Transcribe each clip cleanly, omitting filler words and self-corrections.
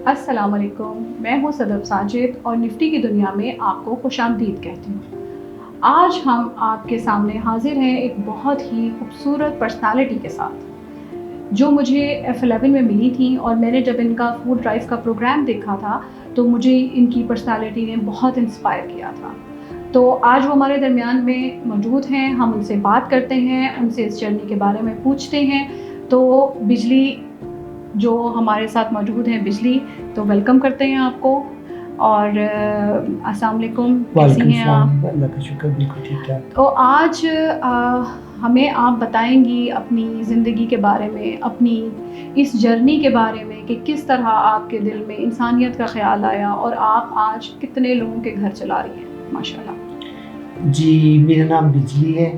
अस्सलाम वालेकुम, मैं हूँ सदब साजिद और निफ्टी की दुनिया में आपको खुशामदीद कहती हूँ। आज हम आपके सामने हाजिर हैं एक बहुत ही खूबसूरत पर्सनालिटी के साथ जो मुझे F11 में मिली थी, और मैंने जब इनका फूड ड्राइव का प्रोग्राम देखा था तो मुझे इनकी पर्सनालिटी ने बहुत इंस्पायर किया था। तो आज वो हमारे दरमियान में मौजूद हैं, हम उनसे बात करते हैं, उनसे इस जर्नी के बारे में पूछते हैं। तो बिजली जो हमारे साथ मौजूद हैं, बिजली, तो वेलकम करते हैं आपको। और अस्सलाम वालेकुम, कैसी हैं आप? अल्लाह का शुक्र, बिल्कुल ठीक ठाक। तो आज हमें आप बताएंगी अपनी ज़िंदगी के बारे में, अपनी इस जर्नी के बारे में कि किस तरह आपके दिल में इंसानियत का ख्याल आया और आप आज कितने लोगों के घर चला रही हैं, माशाल्लाह। जी, मेरा नाम बिजली है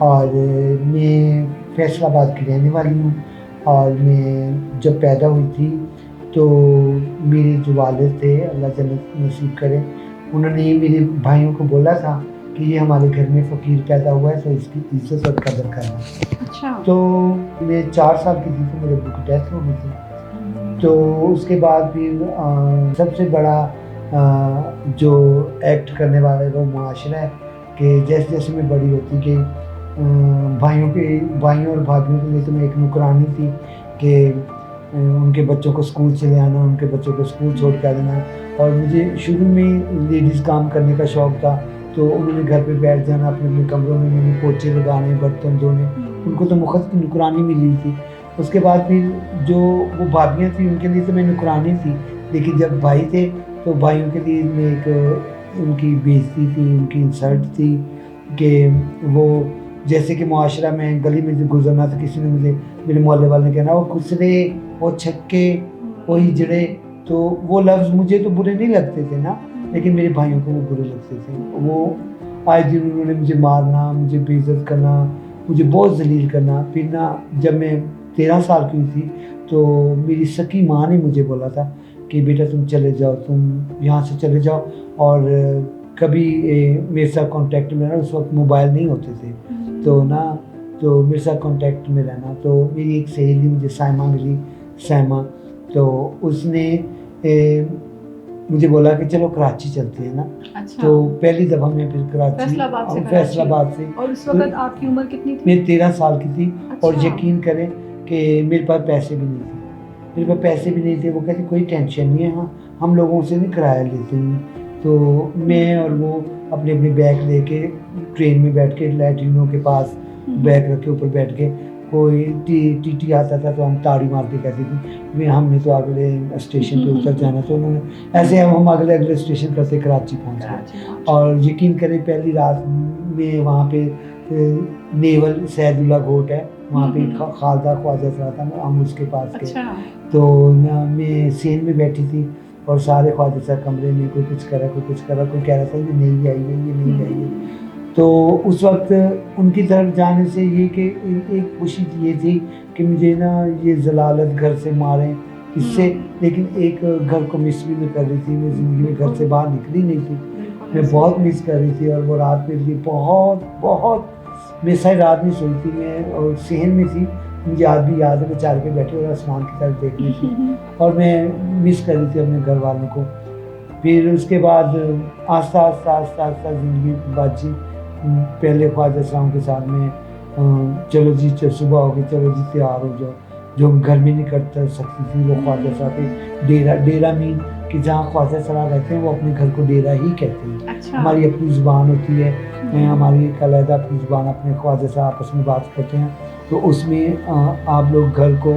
और मैं फैसलाबाद की रहने वाली हूँ। और मैं जब पैदा हुई थी तो मेरे जो वालिद थे, अल्लाह जन्नत नसीब करे, उन्होंने मेरे भाइयों को बोला था कि ये हमारे घर में फ़कीर पैदा हुआ है तो इसकी इज़्ज़त और कदर करना। अच्छा। तो मैं 4 साल की थी तो मेरे अब्बू की डेथ हो गई थी। तो उसके बाद फिर सबसे बड़ा जो एक्ट करने वाला वो मुआशरा है कि जैसे जैसे मैं बड़ी होती गई, भाइयों और भाभियों के लिए तो मैं एक नुकरानी थी कि उनके बच्चों को स्कूल से ले आना, उनके बच्चों को स्कूल छोड़ के आ जाना। और मुझे शुरू में लेडीज़ काम करने का शौक़ था, तो उन्होंने घर पे बैठ जाना, अपने अपने कमरों में मैंने पोछे लगाने, बर्तन धोने, उनको तो मुफ़्त की नुकरानी मिली हुई थी। उसके बाद फिर जो वो भाभियाँ थी उनके लिए तो मैं नुकरानी थी, लेकिन जब भाई थे तो भाइयों के लिए मैं एक उनकी बेइज़्ज़ती थी, उनकी इंसल्ट थी कि वो जैसे कि मुआशरा में गली में गुज़रना तो किसी ने मुझे, मेरे मोहल्ले वाले ने कहना वो खुसरे, वो छक्के, वो हिजड़े। तो वो लफ्ज़ मुझे तो बुरे नहीं लगते थे ना, लेकिन मेरे भाइयों को वो बुरे लगते थे। वो आए दिन उन्होंने मुझे मारना, मुझे बेइज़्ज़त करना, मुझे बहुत ज़लील करना। फिर ना जब मैं 13 साल की हुई थी तो मेरी सकी माँ ने मुझे बोला था कि बेटा तुम चले जाओ, तुम यहाँ से चले जाओ। और कभी मेरे साथ कॉन्टैक्ट में रहना, उस वक्त मोबाइल नहीं होते थे, तो मेरे साथ कॉन्टैक्ट में रहना। तो मेरी एक सहेली मुझे साइमा मिली, साइमा, तो उसने मुझे बोला कि चलो कराची चलते हैं ना। अच्छा। तो पहली दफ़ा मैं फिर फैसलाबाद से। और उस वक्त आपकी उम्र कितनी थी? मैं 13 साल की थी। अच्छा। और यकीन करें कि मेरे पास पैसे भी नहीं थे, मेरे पास पैसे भी नहीं थे। वो कहती कोई टेंशन नहीं है, हाँ हम लोगों से नहीं किराया लेते हैं। तो मैं और वो अपने अपने बैग लेके ट्रेन में बैठ के लैट्रिनों के पास बैग रख के ऊपर बैठ के, कोई टीटी आता था तो हम ताड़ी मार के कहती थी मैं हमने तो अगले स्टेशन पे उतर जाना। तो उन्होंने ऐसे हम अगले स्टेशन करते कराची पहुंच गए। और यकीन करें पहली रात में वहाँ पे नेवल सैदुल्ला घोट है, वहाँ पे खालदा ख्वाजा सरा था, हम उसके पास गए। अच्छा। तो मैं सेन में बैठी थी और सारे ख्वाजा साहब कमरे में, कोई कुछ कर रहा, कोई कुछ कर रहा, कोई कह रहा था ये नहीं आई है, ये नहीं आई है। तो उस वक्त उनकी तरफ जाने से ये कि एक खुशी ये थी कि मुझे ना ये ज़लालत घर से मारें इससे, लेकिन एक घर को मिस भी मैं कर रही थी। मैं ज़िंदगी में घर से बाहर निकली नहीं थी, मैं बहुत मिस कर रही थी। और वो रात मेरे लिए बहुत मैं सारी रात नहीं सोई थी, मैं और सहन में थी। मुझे आज भी याद है मैं चार पे बैठे और आसमान की तरफ देख रही थी और मैं मिस कर रही थी अपने घर वालों को। फिर उसके बाद आस्ता आस्ता ज़िंदगी बाजी। पहले ख्वाजा साहब के साथ में चलो जी सुबह हो गई, चलो जी तैयार हो जाओ। जो घर में नहीं कर सकती थी वो ख्वाजा साहब के डेरा मीन कि जहाँ ख्वाजा साहब रहते हैं वो अपने घर को डेरा ही कहते हैं। अच्छा। हमारी अपनी ज़ुबान होती है, हमारी एक अलग अपनी ज़ुबान, अपने ख्वाजा साहब आपस में बात करते हैं, तो उसमें आप लोग घर को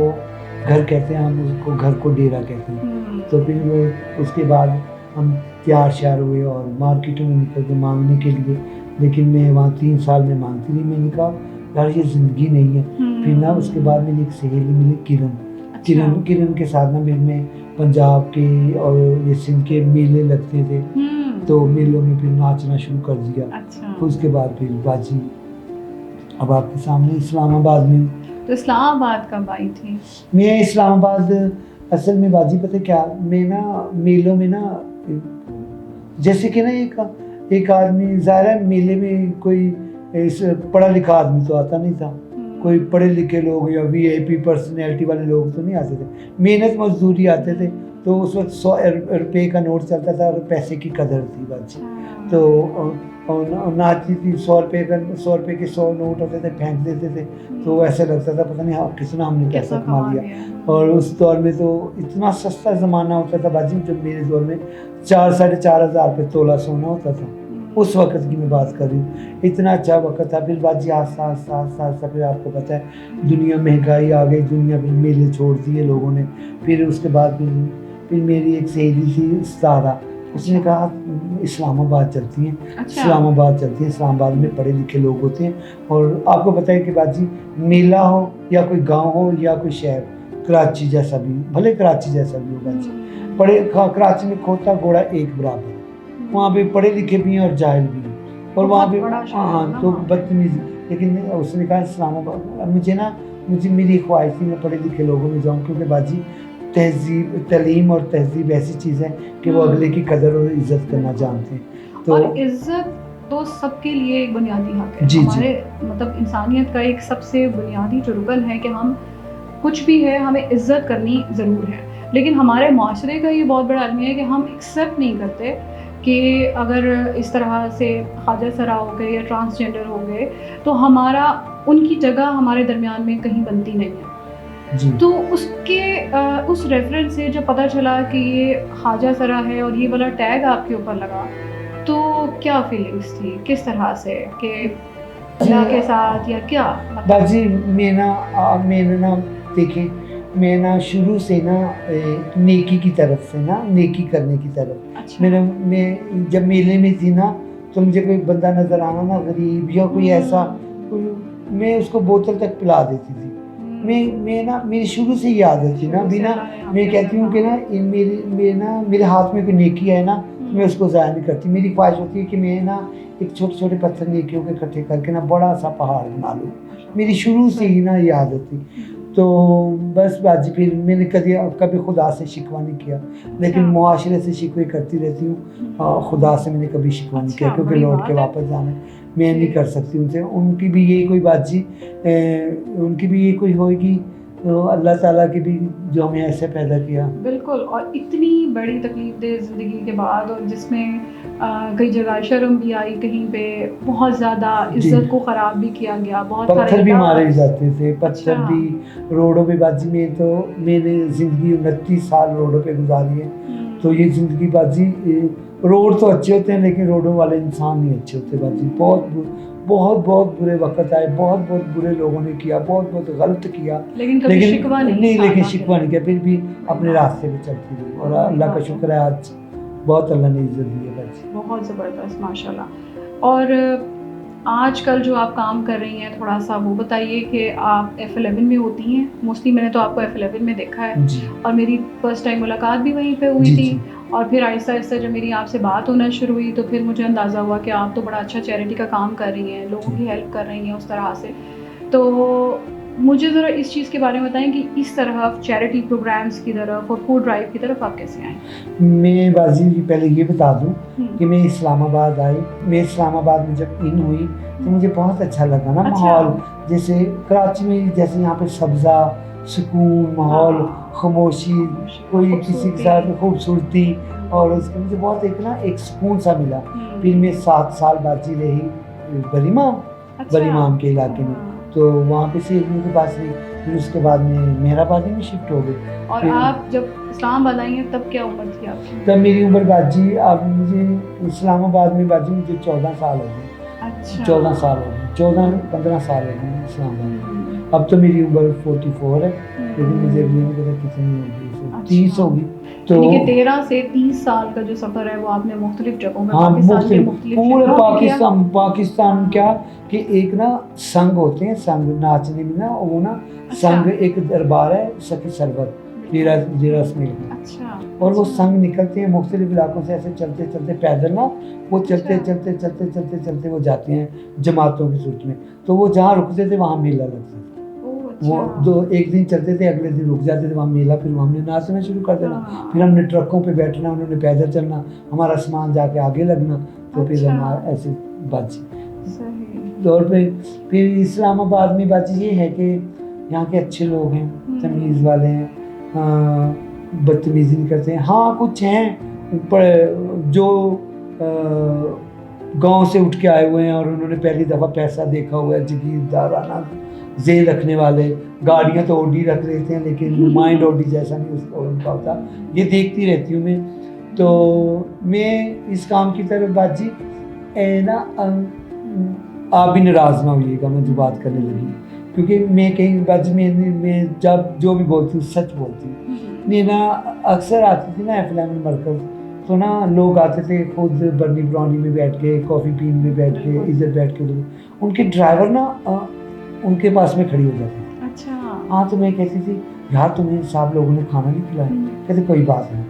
घर कहते हैं, हम उसको घर को डेरा कहते हैं। तो फिर वो उसके बाद हम तैयार श्यार हुए और मार्केटों में निकल के मांगने के लिए, लेकिन मैं वहाँ 3 साल में मांगती रही। मैंने कहा यार ये ज़िंदगी नहीं है। फिर ना उसके बाद मेरी एक सहेली मिली किरण। अच्छा। किरण के साथ ना मेरे में पंजाब के और ये सिंध के मेले लगते थे, तो मेलों में फिर नाचना शुरू कर दिया। अच्छा। तो उसके बाद फिर बाजी अब आपके सामने इस्लामाबाद में। तो इस्लामाबाद कब आई थी? मैं इस्लामाबाद असल में बाजी पता क्या, मैं ना मेलों में ना जैसे कि ना एक आदमी ज़ाहिर है मेले में कोई पढ़ा लिखा आदमी तो आता नहीं था, कोई पढ़े लिखे लोग या वीआईपी पर्सनैलिटी वाले लोग तो नहीं आते थे, मेहनत मजदूरी आते थे। तो उस वक्त 100 रुपये का नोट चलता था और पैसे की कदर थी बाजी। तो और नाचती थी, 100 रुपये के 100 नोट होते थे, फेंक देते थे। तो ऐसा लगता था पता नहीं कितना हमने पैसा कमा लिया। और उस दौर में तो इतना सस्ता ज़माना होता था बाजी, जब मेरे दौर में 4-4.5 हज़ार रुपये तोला सोना होता था। उस वक्त की मैं बात कर रही हूँ, इतना अच्छा वक्त था। फिर बाजी आस्ता फिर आपको पता है दुनिया महंगाई आ गई, दुनिया फिर मेले छोड़ दिए लोगों ने। फिर उसके बाद फिर मेरी एक सहेली थी सारा, उसने कहा इस्लामाबाद चलती हैं। अच्छा। इस्लामाबाद चलती हैं, इस्लामाबाद में पढ़े लिखे लोग होते हैं। और आपको पता है कि बाजी मेला हो या कोई गांव हो या कोई शहर, कराची जैसा भी, भले कराची जैसा भी हो बाजी, कराची में खोता घोड़ा एक बराबर, वहाँ पे पढ़े लिखे भी हैं और जाहिल भी हैं। और वहाँ पे हाँ तो बदतमीजी, लेकिन उसने कहा इस्लामाबाद मुझे मेरी ख्वाहिश थी मैं पढ़े लिखे लोगों में जाऊँ, क्योंकि बाजी तलीम और तहजीब ऐसी चीज़ है कि वो अगले की कदर और इज्जत करना जानते हैं। तो और इज्जत तो सबके लिए एक बुनियादी हक है। हमारे मतलब इंसानियत का एक सबसे बुनियादी जो रुकन है कि हम कुछ भी है हमें इज्जत करनी ज़रूर है। लेकिन हमारे माशरे का ये बहुत बड़ा अलमिया है कि हम एक्सेप्ट नहीं करते कि अगर इस तरह से ख्वाजा सरा हो गए या ट्रांसजेंडर हो गए तो हमारा उनकी जगह हमारे दरमियान में कहीं बनती नहीं है। तो उस रेफरेंस से जब पता चला कि ये ख्वाजा सरा है और ये वाला टैग आपके ऊपर लगा, तो क्या फीलिंग्स थी, किस तरह से कि अल्लाह के साथ या क्या? बाजी मैंने ना देखें, मैं ना शुरू से ना नेकी की तरफ से ना, नेकी करने की तरफ। अच्छा। मैं जब मेले में थी ना तो मुझे कोई बंदा नज़र आना ना गरीब या कोई ऐसा, मैं उसको बोतल तक पिला देती थी। मैं ना मेरी शुरू से ही आदत थी ना बिना, मैं कहती हूँ कि ना मेरे हाथ में कोई नेकी है ना मैं उसको ज़ाया नहीं करती। मेरी ख्वाहिश होती है कि मैं ना एक छोटे छोटे पत्थर नेकियों के इकट्ठे करके ना बड़ा सा पहाड़ बना लूँ। मेरी शुरू से ही ना ये आदत थी। तो बस बाजी फिर मैंने कभी खुदा से शिकवा नहीं किया, लेकिन मुआशरे से शिकवे करती रहती हूँ। खुदा से मैंने कभी शिकवा नहीं किया, क्योंकि लौट के वापस जाना मैं नहीं कर सकती उनसे। उनकी भी यही कोई बाजी, उनकी भी ये कोई होगी तो अल्लाह ताला की भी जो हमें ऐसे पैदा किया। बिल्कुल। और इतनी बड़ी तकलीफ दे ज़िंदगी के बाद, और जिसमें कई जगह शर्म भी आई, कहीं पे बहुत ज़्यादा इज्जत को ख़राब भी किया गया, बहुत पत्थर भी मारे जाते थे, पत्थर भी रोडों पे बाजी में। तो मैंने ज़िंदगी 29 साल रोडों पे गुजारी है। तो ये ज़िंदगी बाजी, रोड तो अच्छे होते हैं लेकिन रोडों वाले इंसान नहीं अच्छे होते बाजी। बहुत बुरे वक्त आए, बहुत बुरे लोगों ने किया, बहुत गलत किया, लेकिन शिकवा नहीं किया, फिर भी अपने रास्ते पे चलती रही। और अल्लाह का शुक्र है आज बहुत अल्लाह ने इज्जत दी है बाजी। बहुत ज़बरदस्त माशाल्लाह। और आजकल जो आप काम कर रही हैं, थोड़ा सा वो बताइए कि आप F11 में होती हैं मोस्टली। मैंने तो आपको F11 में देखा है और मेरी फर्स्ट टाइम मुलाकात भी वहीं पे हुई थी। और फिर आहिस्ता आहिस्ता जब मेरी आपसे बात होना शुरू हुई तो फिर मुझे अंदाज़ा हुआ कि आप तो बड़ा अच्छा चैरिटी का काम कर रही हैं, लोगों की हेल्प कर रही हैं उस तरह से। तो मुझे ज़रा इस चीज़ के बारे में बताएं कि इस तरफ चैरिटी प्रोग्राम्स की तरफ और फूड ड्राइव की तरफ आप कैसे आए? मैं बाजी पहले ये बता दूं कि मैं इस्लामाबाद आई। मैं इस्लामाबाद में जब इन हुई तो मुझे बहुत अच्छा लगा ना। माहौल जैसे कराची में, जैसे यहाँ पे सब्ज़ा, सुकून, माहौल, खामोशी, कोई किसी के साथ खूबसूरती, और उसके मुझे बहुत एक सुकून सा मिला। फिर मैं 7 साल बाजी रही बरीमाम के इलाके में, तो वहाँ पे से के पास रही। फिर उसके बाद में मेहराबादी में शिफ्ट हो गई। और आप जब इस्लामाबाद आई हैं तब क्या उम्र थी आपकी? तब मेरी उम्र बाजी, अब मुझे इस्लामाबाद में बाजी मुझे 14 साल हो गए। अच्छा। 14 साल हो गए, 14-15 साल हो गए इस्लामाबाद। अब तो मेरी उम्र 44 है, लेकिन मुझे अभी नहीं पता कितनी होगी, 30 होगी। तो 13 से 30 साल का जो सफ़र है वो आपने मुख्तलिफ जगहों में, हाँ, पूरे पाकिस्तान क्या कि एक ना संघ होते हैं, संघ नाचने में ना, वो ना संघ एक दरबार है सखी सरवत जीरा स्मेल में। अच्छा। और वो संघ निकलते हैं मुख्तलिफ इलाकों से, ऐसे चलते पैदल ना, वो चलते वो जाते हैं जमातों की सूरत में। तो वो जहाँ रुकते थे वहाँ मेला लगता था। वो एक दिन चलते थे, अगले दिन रुक जाते थे वहाँ मेला, फिर हमने नाचना शुरू कर देना। फिर हमने ट्रकों पे बैठना, उन्होंने पैदल चलना, हमारा सामान जाके आगे लगना। तो फिर हमारा ऐसे बाजी। दौर पे फिर इस्लामाबाद में बात ये है कि यहाँ के अच्छे लोग हैं, तमीज़ वाले हैं, बदतमीज़ी नहीं करते हैं। हाँ कुछ हैं पर जो गांव से उठ के आए हुए हैं और उन्होंने पहली दफ़ा पैसा देखा हुआ है, जगीरदाराना जेल रखने वाले, गाड़ियाँ तो ओडी रख लेते हैं लेकिन माइंड ओडी जैसा नहीं उसका उनका होता। ये देखती रहती हूँ मैं, तो मैं इस काम की तरफ बाजी ना आप भी नाराज़ ना होइएगा मैं जो बात करने लगी, क्योंकि मैं कहीं बाजी मैं जब जो भी बोलती हूँ सच बोलती हूँ। मैं ना अक्सर आती थी ना एफएम मरकज़, तो ना लोग आते थे खुद बर्नी ब्राउनी में बैठ के, कॉफ़ी पीन में बैठ के, इधर बैठ के, उनके ड्राइवर ना उनके पास में खड़ी हो जाती थी। अच्छा हाँ, तो मैं कहती थी यार तुम्हें साहब लोगों ने खाना नहीं खिलाया, कहते कोई बात नहीं,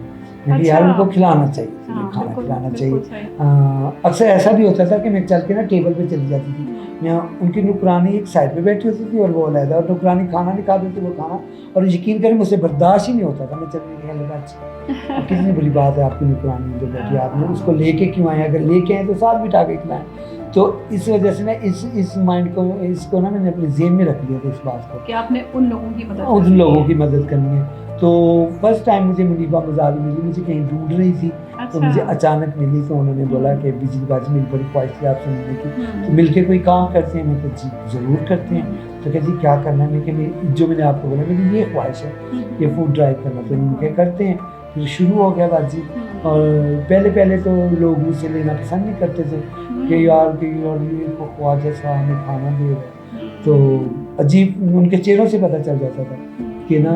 मैं अच्छा। यार उनको खिलाना चाहिए, हाँ, खाना बिल्कुल, खिलाना बिल्कुल चाहिए। अक्सर ऐसा भी होता था कि मैं चल के ना टेबल पे चली जाती थी, मैं उनकी नुकरानी एक साइड पे बैठी होती थी और वो अलग, और नुकरानी खाना नहीं खाती थी वो खाना, और यकीन करें मुझसे बर्दाश्त ही नहीं होता था। मैं चलने की लगा कितनी बड़ी बात है आपकी नुकरानी जो बैठी, आपने उसको लेके क्यों आए, अगर लेके आए तो साथ बिठा के खिलाएं। तो इस वजह से ना इस माइंड को इसको ना मैंने अपने जेहन में रख लिया था इस बात को कि आपने उन लोगों की मदद करनी है। तो फर्स्ट टाइम मुझे मुनीबा मज़ारी मिली, मुझे कहीं ढूंढ रही थी। अच्छा। तो मुझे अचानक मिली, तो उन्होंने बोला कि बिजली बाजी मेरी बड़ी ख्वाहिश थी आपसे मिलने की, तो मिलके कोई काम करते हैं। मैं कहा जी ज़रूर करते हैं। तो कहती क्या करना है, मैं कि जो मैंने आपको बोला मेरी ये ख्वाहिश है, ये फूड ड्राइव करना, तो उनके करते हैं। फिर शुरू हो गया बाजी, और पहले तो लोग मुझसे लेना पसंद नहीं करते थे कि यार ये ख्वाजा सा हमें खाना दे रहा है, तो अजीब उनके चेहरों से पता चल जाता था कि ना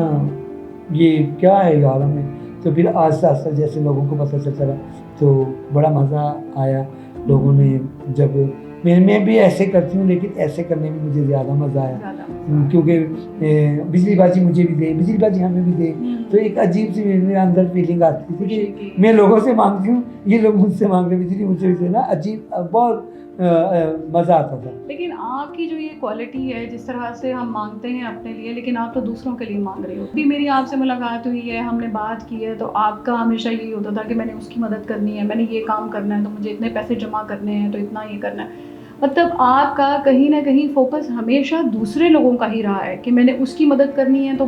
ये क्या है यार हमें। तो फिर आस्ता आस्ता जैसे लोगों को पता चलता रहा तो बड़ा मज़ा आया। लोगों ने जब मैं भी ऐसे करती हूँ, लेकिन ऐसे करने में मुझे ज़्यादा मज़ा आया, क्योंकि बिजली बाजी मुझे भी दे, बिजली बाजी हमें भी दे, तो एक अजीब सी मेरे अंदर फीलिंग आती थी कि मैं लोगों से मांगती हूँ, ये लोग मुझसे मांग रहे, बिजली मुझे भी देना, अजीब बहुत मज़ा आता था। लेकिन आपकी जो ये क्वालिटी है, जिस तरह से हम मांगते हैं अपने लिए, लेकिन आप तो दूसरों के लिए मांग रहे हो। अभी मेरी आपसे मुलाकात हुई है, हमने बात की है, तो आपका हमेशा यही होता था कि मैंने उसकी मदद करनी है, मैंने ये काम करना है, तो मुझे इतने पैसे जमा करने हैं, तो इतना ये करना है। मतलब आपका कहीं ना कहीं फोकस हमेशा दूसरे लोगों का ही रहा है कि मैंने उसकी मदद करनी है, तो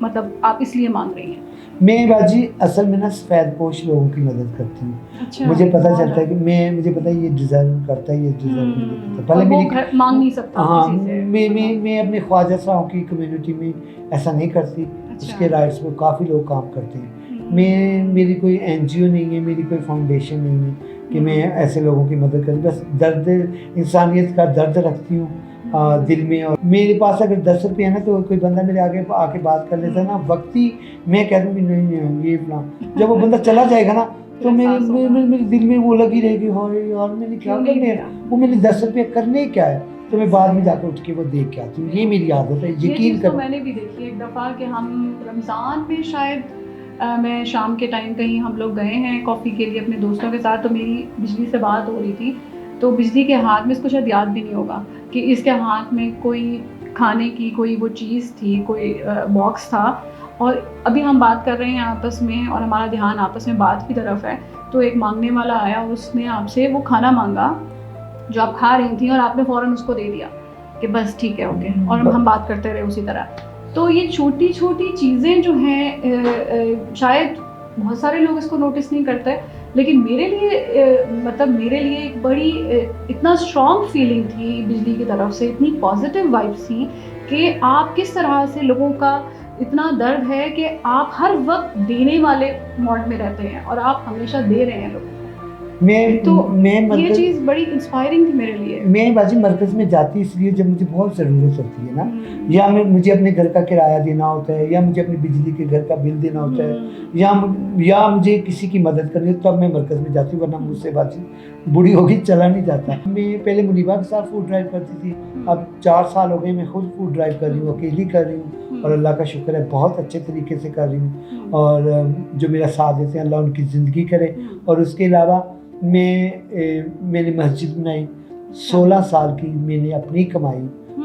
मतलब आप इसलिए मांग रही हैं। मैं बाजी असल में ना सफ़ेद पोश लोगों की मदद करती हूँ। अच्छा। मुझे पता चलता है कि मुझे पता है ये डिज़र्व करता है, ये डिज़र्व नहीं करता, भले मेरी मांग नहीं सकता। हाँ, मैं अपने ख्वाजा साहब की कम्युनिटी में ऐसा नहीं करती। अच्छा। उसके राइट्स में काफ़ी लोग काम करते हैं। मेरी कोई NGO नहीं है, मेरी कोई फाउंडेशन नहीं है कि मैं ऐसे लोगों की मदद करूँ। बस दर्द इंसानियत का दर्द रखती हूँ दिल में। और मेरे पास अगर 10 रुपये है ना, तो कोई बंदा मेरे आगे आके बात कर लेता है ना, वक्त ही मैं कह दूँ कि नहीं ये फलां, जब वो बंदा चला जाएगा ना तो मेरे दिल में वो लगी रहेगी, हाँ यार मैंने क्या करने है, वो मेरे 10 रुपये करने क्या है, तो मैं बाद में जाकर उठ के वो देख के आती हूँ। ये मेरी आदत है, यकीन कर। मैंने भी देखी एक दफ़ा कि हम रमज़ान में शायद मैं शाम के टाइम कहीं हम लोग गए हैं कॉफ़ी के लिए अपने दोस्तों के साथ, तो मेरी बिजली से बात हो रही थी, तो बिजली के हाथ में, इसको शायद याद भी नहीं होगा कि इसके हाथ में कोई खाने की कोई वो चीज़ थी, कोई बॉक्स था, और अभी हम बात कर रहे हैं आपस में और हमारा ध्यान आपस में बात की तरफ है, तो एक मांगने वाला आया और उसने आपसे वो खाना मांगा जो आप खा रही थी, और आपने फ़ौरन उसको दे दिया कि बस ठीक है ओके, और हम बात करते रहे उसी तरह। तो ये छोटी छोटी चीज़ें जो हैं शायद बहुत सारे लोग इसको नोटिस नहीं करते, लेकिन मेरे लिए एक बड़ी इतना स्ट्रॉन्ग फीलिंग थी बिजली की तरफ से, इतनी पॉजिटिव वाइब्स थी कि आप किस तरह से लोगों का इतना दर्द है कि आप हर वक्त देने वाले मोड में रहते हैं और आप हमेशा दे रहे हैं लोगों को। मैं ये चीज़ बड़ी इंस्पायरिंग थी मेरे लिए। मैं बाजी मरकज़ में जाती इसलिए जब मुझे बहुत ज़रूरत होती है ना, या मुझे अपने घर का किराया देना होता है, या मुझे अपनी बिजली के घर का बिल देना होता है, या मुझे किसी की मदद करनी है, तब मैं मरकज़ में जाती हूँ, वरना मुझसे बाजी बूढ़ी होगी चला नहीं जाता। मैं पहले मुनीबा के साथ फूड ड्राइव करती थी, अब 4 साल हो गए मैं खुद फूड ड्राइव कर रही हूँ, अकेली कर रही हूँ, और अल्लाह का शुक्र है बहुत अच्छे तरीके से कर रही हूँ, और जो मेरा साथ देते हैं अल्लाह उनकी ज़िंदगी करे। और उसके अलावा मैंने मस्जिद बनाई 16 साल की, मैंने अपनी कमाई,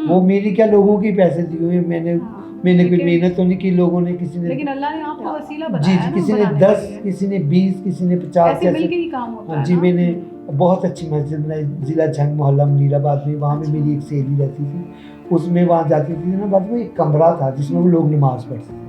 वो मेरी क्या लोगों की पैसे दिए हुए, मैंने कोई मेहनत तो नहीं की, लोगों ने किसी ने, लेकिन अल्लाह ने आपको वसीला बनाया। जी किसी ने 10, किसी ने 20, किसी ने 50, ऐसे मिलके ही काम होता है। जी मैंने बहुत अच्छी मस्जिद बनाई, ज़िला झंग मोहल्ला मुनीराबाद में। वहाँ में मेरी एक सहेली रहती थी, उसमें वहाँ जाती थी ना, बाद में एक कमरा था जिसमें वो लोग नमाज़ पढ़ते थे।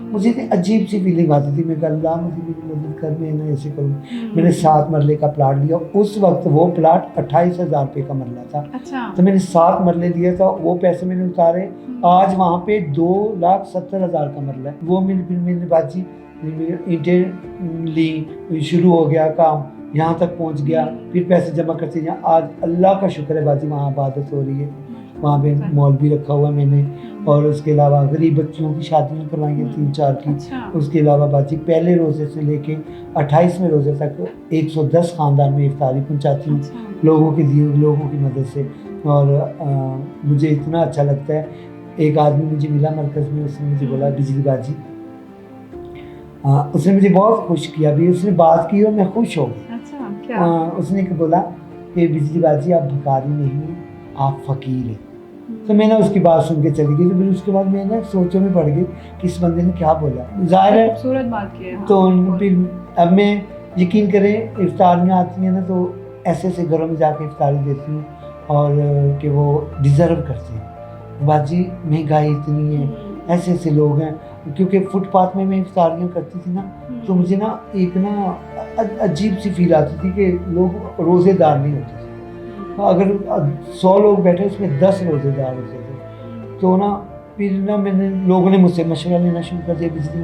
मुझे इतनी अजीब सी फीलिंग आती थी, मैं कहा अल्लाह मुझे मेरी मदद कर, मैं ना ऐसे करूँ। मैंने 7 मरले का प्लाट लिया, उस वक्त वो प्लाट 28,000 रुपये का मरला था। अच्छा। तो मैंने 7 मरले लिए था, वो पैसे मैंने उतारे, आज वहाँ पे 2,70,000 का मरला है। वो मैंने बाजी ईंटें ली, शुरू हो गया काम, यहाँ तक पहुँच गया, फिर पैसे जमा करते हैं। आज अल्लाह का शुक्र है बाजी, वहाँ इबादत हो रही है, वहाँ पे मॉल भी रखा हुआ है मैंने, और उसके अलावा गरीब बच्चियों की शादियाँ करवाई हैं 3-4 की। अच्छा। उसके अलावा बाजी पहले रोज़े से लेके 28वें रोज़े तक 110 ख़ानदान में इफ्तारी पहुँचाती हूँ। अच्छा। लोगों की मदद से। और मुझे इतना अच्छा लगता है, एक आदमी मुझे मिला मरकज़ में, उसने मुझे बोला बिजली बाजी, उसने मुझे बहुत खुश किया भी, उसने बात की और मैं खुश हो गया। अच्छा, क्या? उसने बोला कि बिजली बाजी आप भिखारी नहीं हैं, आप फ़कीर हैं। तो मैंने उसकी बात सुन के चली गई। तो फिर उसके बाद मैंने सोचों में पड़ गई कि इस बंदे ने क्या बोला, ज़ाहिर है खूबसूरत बात की है। तो फिर अब मैं यकीन करें इफ्तारियाँ आती हैं ना, तो ऐसे ऐसे घरों में जाके इफ्तारी देती हूँ, और कि वो डिज़र्व करते हैं। बाजी महंगाई इतनी है, ऐसे ऐसे लोग हैं, क्योंकि फुटपाथ में मैं इफ्तारियाँ करती थी ना, तो मुझे ना एक ना अजीब सी फील आती थी कि लोग रोज़ेदार नहीं होते थे। अगर 100 लोग बैठे उसमें 10 रोज़ेदार होते थे। तो ना फिर ना लोगों ने मुझसे मशवरा लेना शुरू कर दिया, बिजली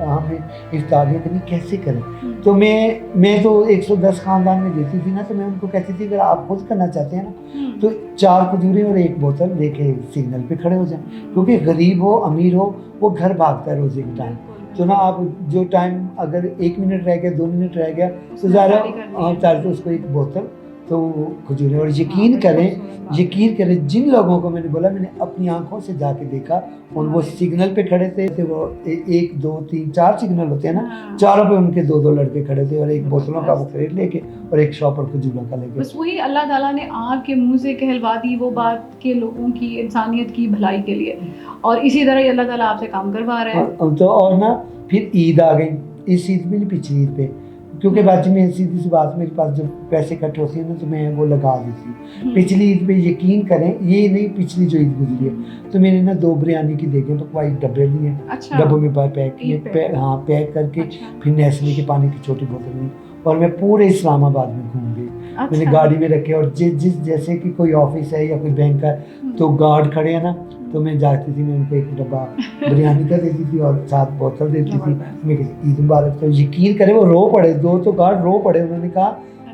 हमें इफ्तारियाँ करनी कैसे करें। तो मैं तो 110 ख़ानदान में देती थी ना, तो मैं उनको कहती थी अगर आप खुद करना चाहते हैं ना, तो 4 खजूरें और 1 बोतल लेके सिग्नल पे खड़े हो जाएं, क्योंकि गरीब हो अमीर हो वो घर भागता है रोज़े के टाइम। तो ना आप जो टाइम अगर 1 मिनट रह गया, 2 मिनट रह गया, तो ज़्यादा तो उसको 1 बोतल तो खजूरें। और यकीन करें जिन लोगों को मैंने बोला, मैंने अपनी आंखों से जाके देखा, और वो सिग्नल पे खड़े थे, वो 1 2 3 4 सिग्नल होते हैं ना, चारों पे उनके 2-2 लड़के खड़े थे, और 1 बोतलों का वो खरीद लेके और 1 शॉपर खजूरों का लेके। बस वही अल्लाह ताला ने आपके मुंह से कहलवा दी वो बात के लोगों की इंसानियत की भलाई के लिए, और इसी तरह अल्लाह ताला आपसे काम करवा रहे हैं। तो और ना फिर ईद आ गई, इस ईद में नहीं पिछली ईद पे, क्योंकि बाद में सीधी सी बात, मेरे पास जब पैसे इकट्ठे होते हैं ना, तो मैं वो लगा देती हूँ। पिछली ईद पे यकीन करें, ये नहीं पिछली जो ईद गुजरी है, तो मैंने ना 2 बिरयानी की देखें पकवाई डब्बे लिए। अच्छा। डब्बों में पैक किए, पैक करके। अच्छा। फिर नेस्ले के पानी की छोटी बोतल ली, और मैं पूरे इस्लामाबाद में घूम गई। अच्छा। मैंने गाड़ी में रखे, और जिस जैसे कि कोई ऑफिस है या कोई बैंक है, तो गार्ड खड़े हैं ना, तो मैं जाती थी, मैं उनको 1 डब्बा बिरयानी का देती थी और 7 बोतल देती थी। मैं कहती ईद मुबारक। तो यकीन करें वो रो पड़े, 2 तो गार्ड रो पड़े। उन्होंने कहा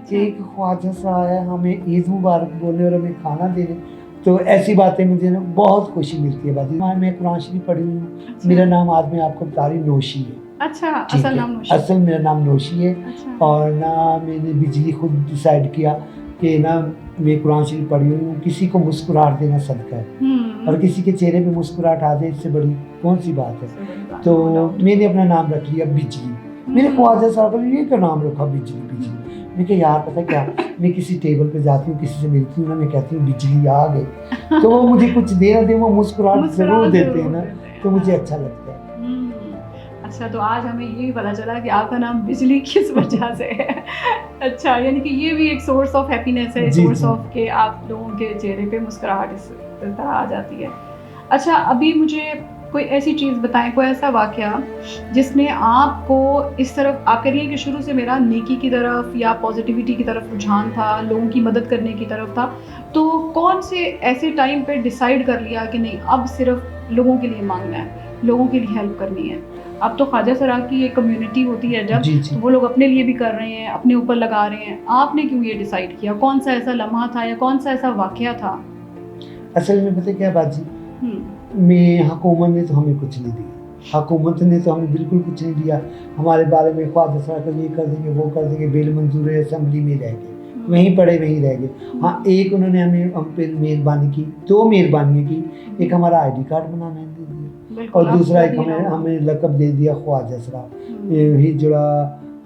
कि एक ख्वाजा सा आया हमें ईद मुबारक बोलने और हमें खाना देने। तो ऐसी बातें मुझे ना बहुत खुशी मिलती है। बाजी मैं कुरान शरीफ पढ़ी हुई हूँ। मेरा नाम आज मैं आपको बता रही नौशी है। अच्छा, असल नाम नौशी? असल मेरा नाम नौशी है। अच्छा। और ना मैंने बिजली खुद डिसाइड किया कि ना मैं कुरान शरीफ पढ़ी हुई हूँ, किसी को मुस्कुराहट देना सदका है, और किसी के चेहरे पे मुस्कुराहट आ जाए, इससे बड़ी कौन सी बात है। तो मैंने अपना नाम रख लिया बिजली। मेरे ख्वाजा साहब ने ये क्या नाम रखा, बिजली। मैं कहा यार पता क्या, मैं किसी टेबल पे जाती हूँ, किसी से मिलती हूँ ना, मैं कहती हूँ बिजली आ गई, तो वो मुझे कुछ दे ना दे, वो मुस्कुराहट जरूर देते हैं ना, तो मुझे अच्छा लगता है। अच्छा, तो आज हमें ये भी पता चला कि आपका नाम बिजली किस वजह से है। अच्छा, यानी कि ये भी एक सोर्स ऑफ हैप्पीनेस है, सोर्स ऑफ के आप लोगों के चेहरे पे मुस्कुराहट इस तरह आ जाती है। अच्छा, अभी मुझे कोई ऐसी चीज़ बताएं, कोई ऐसा वाकया जिसने आपको इस तरफ, आप कह रही हैं कि शुरू से मेरा नेकी की तरफ या पॉजिटिविटी की तरफ रुझान था, लोगों की मदद करने की तरफ था, तो कौन से ऐसे टाइम पे डिसाइड कर लिया कि नहीं अब सिर्फ लोगों के लिए मांगना है, लोगों के लिए हेल्प करनी है। अब तो ख्वाजा सरा की एक कम्युनिटी होती है जब, तो वो लोग अपने लिए भी कर रहे हैं, अपने ऊपर लगा रहे हैं, आपने क्यों ये डिसाइड किया? कौन सा ऐसा लम्हा था या कौन सा ऐसा वाकया था? असल में पता क्या बात जी, मैं हुकूमत ने तो हमें कुछ नहीं दिया, हुकूमत ने तो हमें बिल्कुल कुछ नहीं दिया। हमारे बारे में ख्वाजा सरा का ये कर देंगे, वो कर देंगे, बिल मंजूर है, असम्बली में रह गए, वहीं पड़े वहीं रह गए। हाँ, एक उन्होंने हमें हम पे मेहरबानी की, 2 मेहरबानियाँ की। एक हमारा ID कार्ड बनाने दे दिया, और दूसरा एक हमें लक़ब दे दिया ख्वाजा सरा। हिजड़ा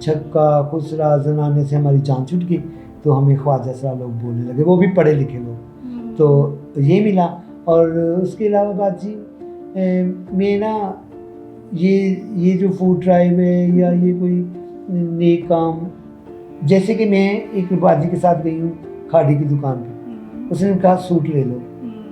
छक्का खुसरा ज़नाने से हमारी जान छूट गई, तो हमें ख्वाजा सरा लोग बोलने लगे, वो भी पढ़े लिखे लोग। तो ये मिला। और उसके अलावा बात जी, मैं ना ये जो फूड ड्राइव है या ये कोई नेक काम, जैसे कि मैं एक बाजी के साथ गई हूँ खाड़ी की दुकान पे, उसने कहा सूट ले लो,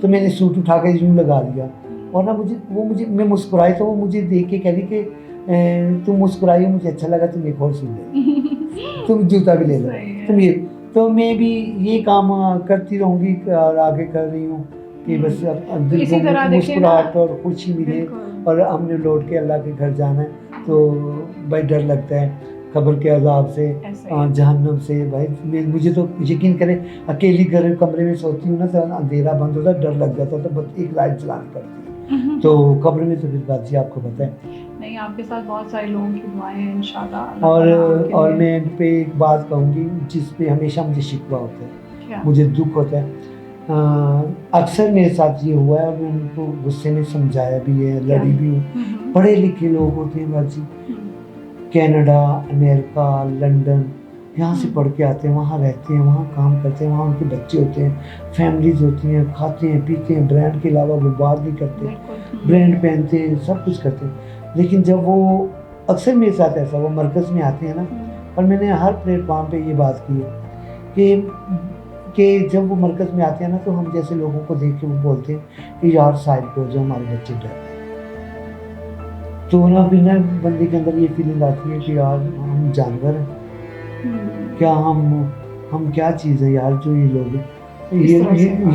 तो मैंने सूट उठा के यूँ लगा लिया, और ना मुझे मैं मुस्कुराई, तो वो मुझे देख के कह रही कि तुम मुस्कुराई हो, मुझे अच्छा लगा, तुम एक और सूट ले, तुम जूता भी ले लो, तुम ये। तो मैं भी ये काम करती रहूँगी और आगे कर रही हूँ कि बस अब दिल इसी तरह को देखिए मुस्कुराहट और खुशी मिले, बिल्कुल। और हमने लौट के अल्लाह के घर जाना है, तो भाई डर लगता है कब्र के अज़ाब से, ऐसा ही। जहन्नम से। भाई मुझे तो यकीन करें, अकेली घर कमरे में सोती हूँ ना, तो अंधेरा बंद होता है, डर लग जाता है, तो बस एक लाइट जलानी पड़ती है, तो कब्र में तो फिर बात जी आपको पता है। नहीं, आपके साथ बहुत सारे लोगों की दुआएं हैं इंशाल्लाह। और मैं इन पे एक बात कहूँगी जिस पे हमेशा मुझे शिकवा होता है, क्या? मुझे दुख होता है। अक्सर मेरे साथ ये हुआ है, और मैं उनको गुस्से में समझाया भी है, लड़ी भी हूँ। पढ़े लिखे लोग होते हैं बाजी, कनाडा, अमेरिका, लंदन, यहाँ से पढ़ के आते हैं, वहाँ रहते हैं, वहाँ काम करते हैं, वहाँ उनके बच्चे होते हैं, फैमिलीज होती हैं, खाते हैं पीते हैं, ब्रांड के अलावा वो बात नहीं करते, ब्रांड पहनते हैं, सब कुछ करते हैं। लेकिन जब वो, अक्सर मेरे साथ ऐसा, वो मरकज़ में आते हैं ना, और मैंने हर प्लेटफॉर्म पे ये बात की है कि जब वो मरकज़ में आते हैं ना, तो हम जैसे लोगों को देख के वो बोलते हैं कि यार साइड को जो हमारे बच्चे डर, तो ना बिना बंदे के अंदर ये फीलिंग आती है कि यार हम जानवर हैं क्या, हम क्या चीज़ है यार, जो ये लोग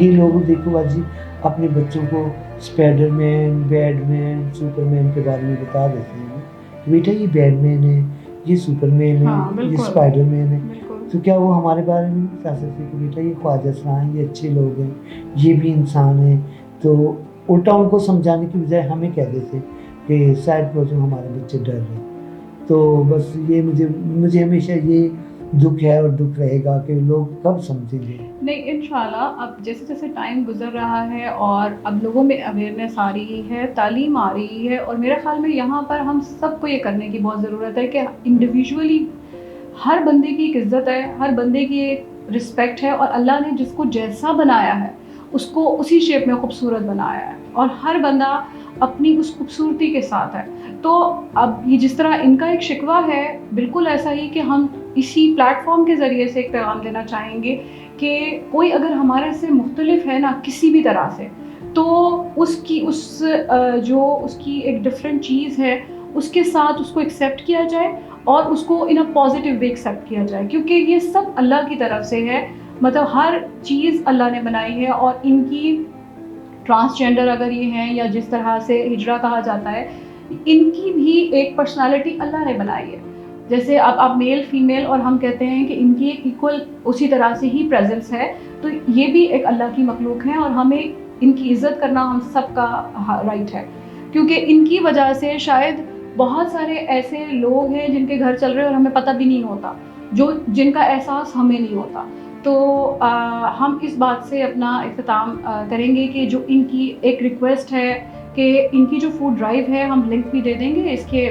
ये लोग देखो बाजी अपने बच्चों को स्पाइडरमैन, बैटमैन, सुपरमैन के बारे में बता देते हैं, बेटा ये बैटमैन है, ये सुपरमैन है, हाँ, ये स्पाइडरमैन है। तो क्या वो हमारे बारे में नहीं बता सकते कि बेटा ये ख्वाजा सलाह, ये अच्छे लोग हैं, ये भी इंसान है। तो उल्टा उनको समझाने की बजाय हमें कह देते कि शायद वो जो हमारे बच्चे डर रहे। तो बस ये मुझे हमेशा ये दुख है और दुख रहेगा कि लोग कब समझेंगे। नहीं, इंशाल्लाह अब जैसे जैसे टाइम गुजर रहा है और अब लोगों में अवेयरनेस आ रही है, तालीम आ रही है, और मेरे ख्याल में यहाँ पर हम सबको ये करने की बहुत ज़रूरत है कि इंडिविजुअली हर बंदे की एक इज़्ज़त है, हर बंदे की एक रिस्पेक्ट है, और अल्लाह ने जिसको जैसा बनाया है उसको उसी शेप में खूबसूरत बनाया है, और हर बंदा अपनी उस खूबसूरती के साथ है। तो अब ये जिस तरह इनका एक शिकवा है, बिल्कुल ऐसा ही कि हम इसी प्लेटफॉर्म के ज़रिए से एक पैगाम देना चाहेंगे कि कोई अगर हमारे से मुख्तलिफ है ना किसी भी तरह से, तो उसकी उसकी एक डिफरेंट चीज़ है, उसके साथ उसको एक्सेप्ट किया जाए और उसको इन अ पॉजिटिव वे एक्सेप्ट किया जाए, क्योंकि ये सब अल्लाह की तरफ से है। मतलब हर चीज़ अल्लाह ने बनाई है, और इनकी ट्रांसजेंडर अगर ये हैं या जिस तरह से हिजड़ा कहा जाता है, इनकी भी एक पर्सनालिटी अल्लाह ने बनाई है। जैसे अब आप मेल फीमेल और हम कहते हैं कि इनकी एक इक्वल उसी तरह से ही प्रेजेंस है, तो ये भी एक अल्लाह की मखलूक है, और हमें इनकी इज़्ज़त करना हम सबका राइट है, क्योंकि इनकी वजह से शायद बहुत सारे ऐसे लोग हैं जिनके घर चल रहे हैं और हमें पता भी नहीं होता, जिनका एहसास हमें नहीं होता। तो हम इस बात से अपना इख्तिताम करेंगे कि जो इनकी एक रिक्वेस्ट है कि इनकी जो फूड ड्राइव है, हम लिंक भी दे देंगे इसके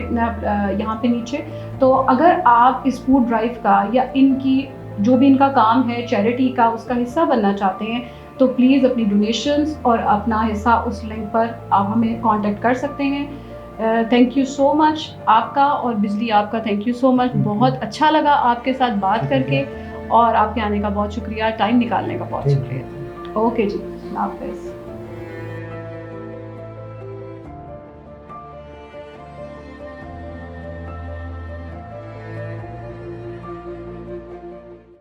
यहाँ पे नीचे। तो अगर आप इस फूड ड्राइव का या इनकी जो भी इनका काम है चैरिटी का, उसका हिस्सा बनना चाहते हैं, तो प्लीज़ अपनी डोनेशंस और अपना हिस्सा उस लिंक पर आप हमें कांटेक्ट कर सकते हैं। थैंक यू सो मच आपका, और बिजली आपका थैंक यू सो मच। बहुत अच्छा लगा आपके साथ बात करके, और आपके आने का बहुत शुक्रिया, टाइम निकालने का बहुत शुक्रिया। ओके जी, अल्लाह हाफ़िज़।